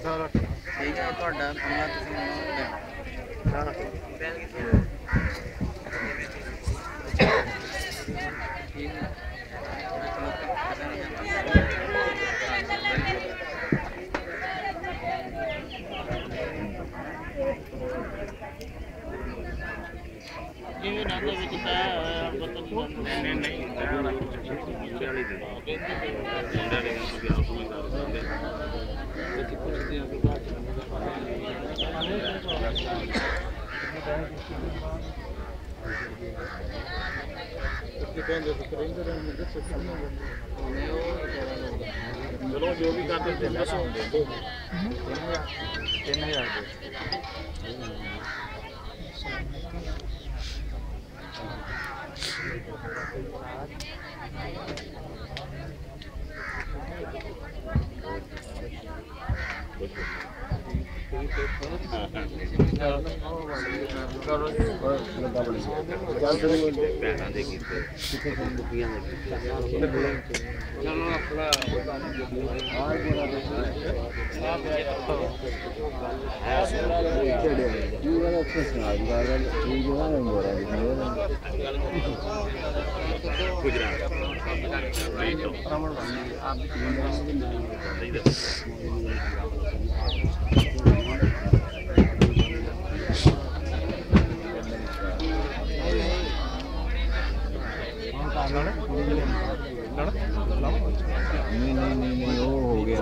ठीक है ਤੁਹਾਡਾ ਪੰਗਾ ਤੁਸੀਂ ਮੈਨੂੰ ਦੇਣਾ ठीक है ये नाम में कितना नहीं नहीं चलो जो भी करते थे 3000 नहीं वो हो गया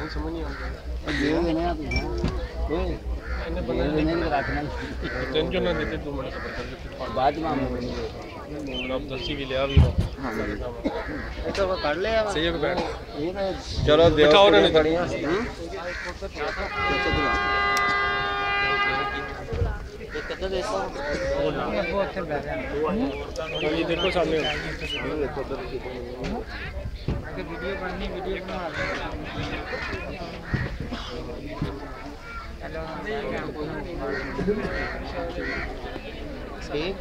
समझ नहीं बाद में दसी भी लिया भी तो वो कर ले सही है बैठ चलो बिठाओ ना खड़ियां कितना देखो वो अच्छे बैठ ये देखो सामने देखो उधर वीडियो बननी वीडियो बना ठीक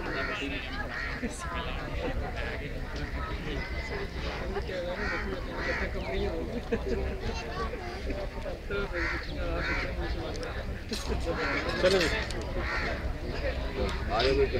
चलो आगे मिलना